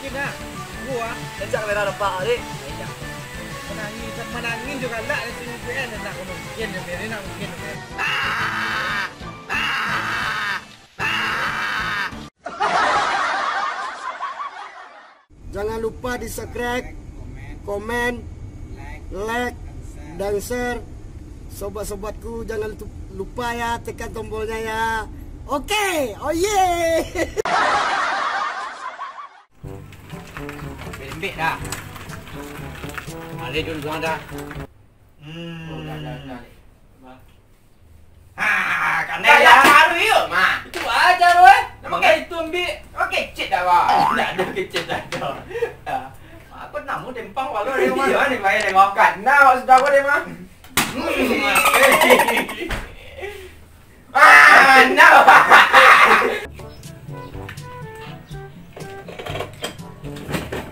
mungkin lah. Gua Sejak kamera nampak ni. menangin juga nak di sini kan nak mungkin dia nak mungkin. Jangan lupa di subscribe, komen, like, dan share. Sobat-sobatku jangan lupa ya tekan tombolnya ya. Oke, oh yeah. Bembek dah. Mari dulu tuan dah. Kan dah cari yuk, Ma. Itu aja tu Nama kau itu ambil. Okey, kecil dah wah. Dah ada kecil dah dah. Aku nak mu tempang walau dia mah. Dia ni main tengok kan. Nah, sudah kau dia mah. Nah.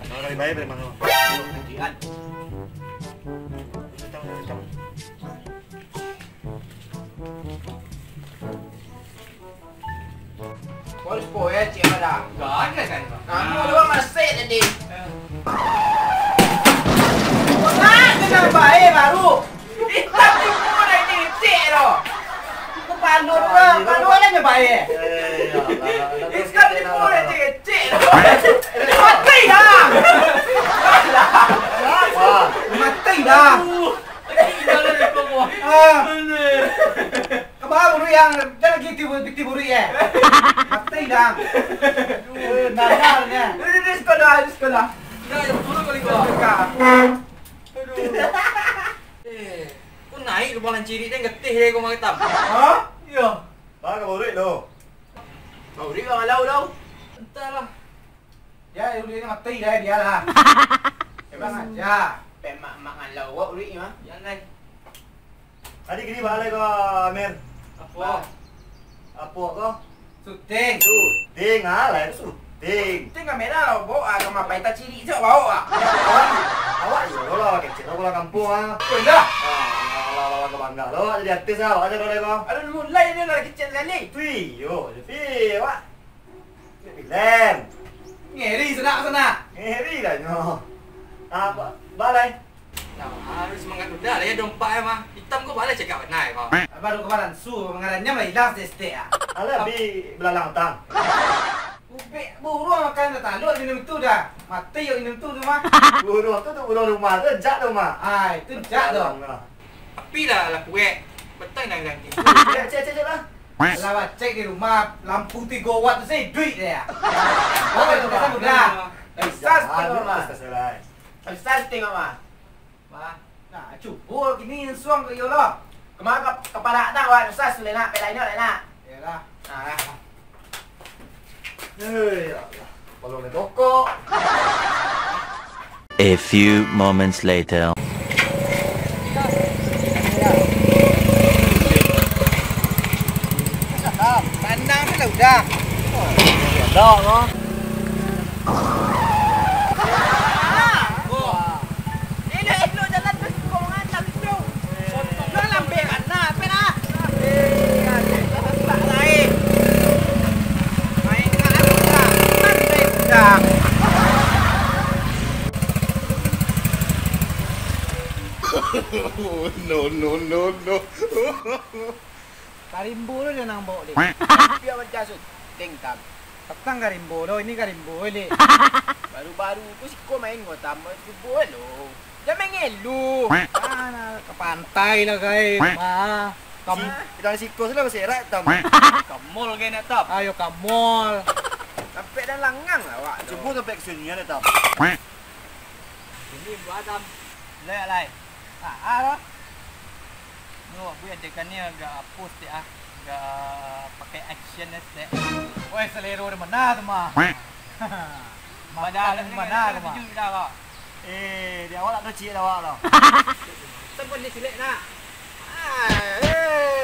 Kali baik dari mana? Kajian. Kau spoil cik ada. Kan kan. Kamu dua masih tadi. Wah, kena baik baru. Hitam ni pun dah cik tu. Aku pandu lah baik. Hitam ni pun dah cik tu. Mati dah. Mati dah. Kebal buru yang jangan gitu buru ya. Mati dah. Nalarnya. Ini sekolah. Dah yang turun kali kau. Kau naik lu balan ciri dia getih dia kau makan tam. Ha? Ya. Bang kau duit tu. Bau dia orang lau. Entahlah. Ya, dia ni mati dah dia lah. Emang aja. Pemak makan lau wak uri mah. Yang lain. Tadi gini balai kau Amir. Apa? Apa kau? Suting. Ting lah itu ting. Tengah merah lau bawa ke mapai tak ciri jauh bawa. Awak yo lah kecil lah kampung ah. Belah. Lah ke bangga lo jadi artis ah awak ada kau. Ada mulai dia nak kecil sekali. Tui yo jadi awak. Film. Ngeri sana. Ngeri dah nyo. Apa? Balai. Nah, harus semangat udah lah ya dompak ya mah. Hitam kau balai cakap naik kau. Baru kemarin su mengaranya mah hilang seste ah. Alah bi belalang tang. Ubek burung makan dah taluk minum tu dah. Mati yo minum tu mah. Burung tu burung rumah tu jak tu mah. Ah, itu jak tu. Api lah kuek. Betul nak ganti. Cek lah. Lawat cek di rumah lampu 3 watt tu saya duit dia. Oh, itu kata mudah. Ustaz tengok mah. Ustaz tengok mah. Mah, nah cuba gini suang ke yo lah. Kemana kepala nak wak Ustaz boleh nak pelai nak. Yalah. Nah. Ya Allah. Kalau ni toko. A few moments later. Pandang ni lah udah. Dah no. No. Karimbo tu dia nang bawa dia. Biar macam su. Tingkam. Petang karimbo lo, ini karimbo le. Baru-baru tu si kau main kau tambah subuh lo. Jangan main elu. Mana ke pantai lah kai. Ma. Kita ni sikos lah berseret tam. Kamol ke nak tap. Ayo ke mall. Sampai dah langang lah wak. Cuba sampai kesini tam. Ini buat tam. Lai. Ah. No, aku yang tekan ni agak post dia ah. Agak pakai action dia. Woi, selero di mana tu mah? Mana tu mah? Dah kau. Dia awak tak tahu cik awak lah. Tempat ni silek nak.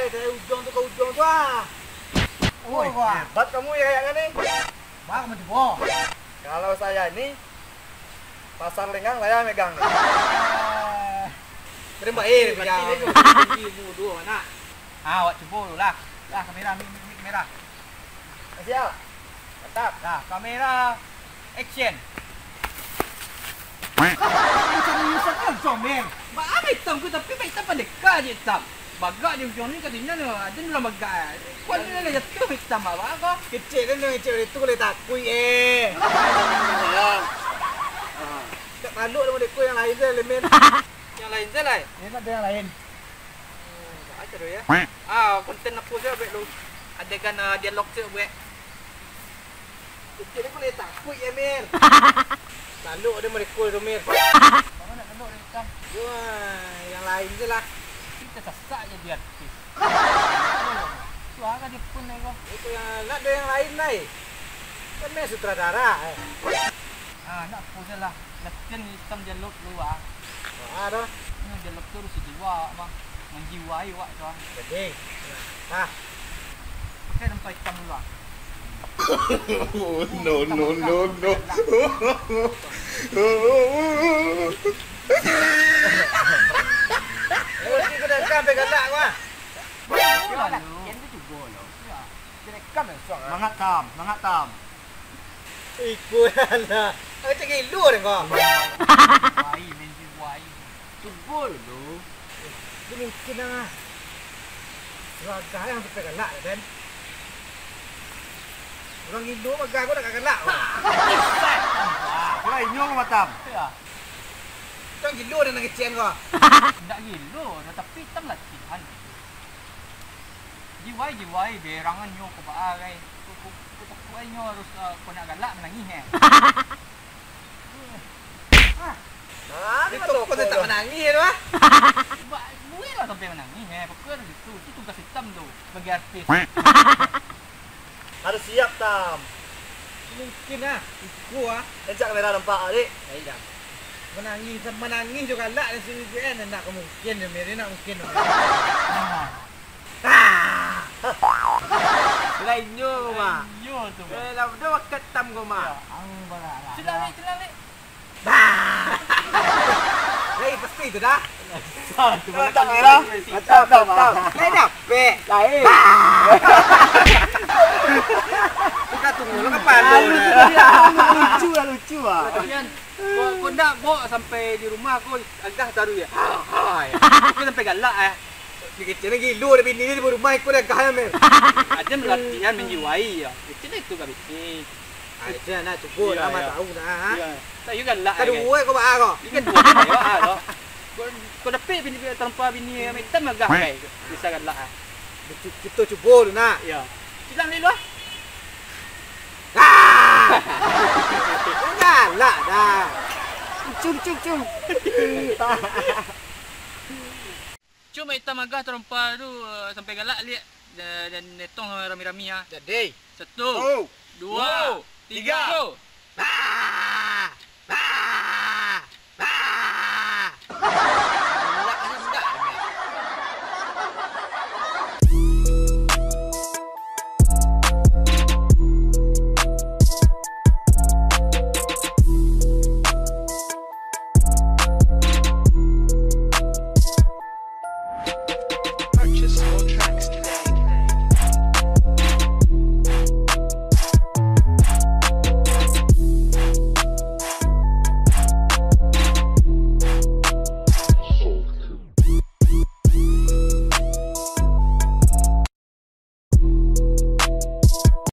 Dari ujung tu ke ujung tu ah. Oi, hebat kamu ya yang ni. Bang macam boh. Kalau saya ini pasang lenggang saya megang. Terima baik pegang. Ini dua mana? Awak cuba dulu lah. Dah kamera mik kamera. Siap. Mantap. Dah kamera action. Serius kan comel. Apa hitam ku tapi hitam pendekar je hitam. Bagak dia macam ni katanya ni. Ada ni lah bagak. Kau ni lah jatuh hitam apa kau? Kecil kan dia kecil itu boleh takui Tak malu sama dekor yang lain je lemen. Yang lain je lah. Ni nak ada yang lain. Baca dulu ya. Konten apa je buat lu. Adegan dialog je buat. Kecil ni boleh takui men. Malu dia dekor tu men. Mana nak tengok dia hitam? Yang lain je lah. Kita sasak je dia artis. Suara dia pun ni kau. Itu yang nak ada yang lain lai. Kan men sutradara. Nak apa je lah. Latihan hitam dialog lu Dah. Ini dialog tu harus jiwa bang. Menjiwai wak tu. Jadi. Nah. Pakai tempat hitam dulu No. Kita dah sampai galak gua. Yang tu juga loh. Direkam yang suang. Semangat tam. Ikut lah. Aku cakap gila dia kau. Menjiwai. Tubul tu. Dia mungkin lah. Seragam yang sampai galak kan. Orang Indo magang kau nak galak. Kau inyong matam. Ya. Orang gila dia nak kecian kau. Tak gila, tapi hitam latihan. Jiwai berangan nyo ko baagai. Ko nyo harus ko nak galak menangis Itu kau tak menangis tu ah. Boleh lah sampai menangis Pokok itu tugas hitam tu bagi artis. Harus siap tam. Mungkin lah. Ikut lah. Encak kamera nampak adik. Baik dah. Menangis juga galak dan sini kan nak mungkin dia Mary nak mungkin. Lainnya kau mah. Yo tu. Dah wakat tam kau mah. Celah ni. Hei pasti tu dah. Mantap merah. Mantap. Lain apa? Lain. Kita tunggu lah kapan tu. Lucu ah. Kemudian kau nak bawa sampai di rumah kau agak taruh ya. Kau sampai galak Dia kecil lagi lu ada bini dia di rumah ikut dah kaya mer. Ada latihan menjiwai ya. Kecil itu gak bising. Aja nak cukup lama tahu dah. Tak juga galak. Kedua kau buat kau. Ini kan dua ya. Kau dapat bini tanpa bini hitam agak kai. Bisa galak Kita cuba dulu nak. Ya. Silang ni lu. Galak dah. Cum. Cuma hitam agak terompa tu sampai galak lihat dan netong rami-rami Jadi. 1 2 3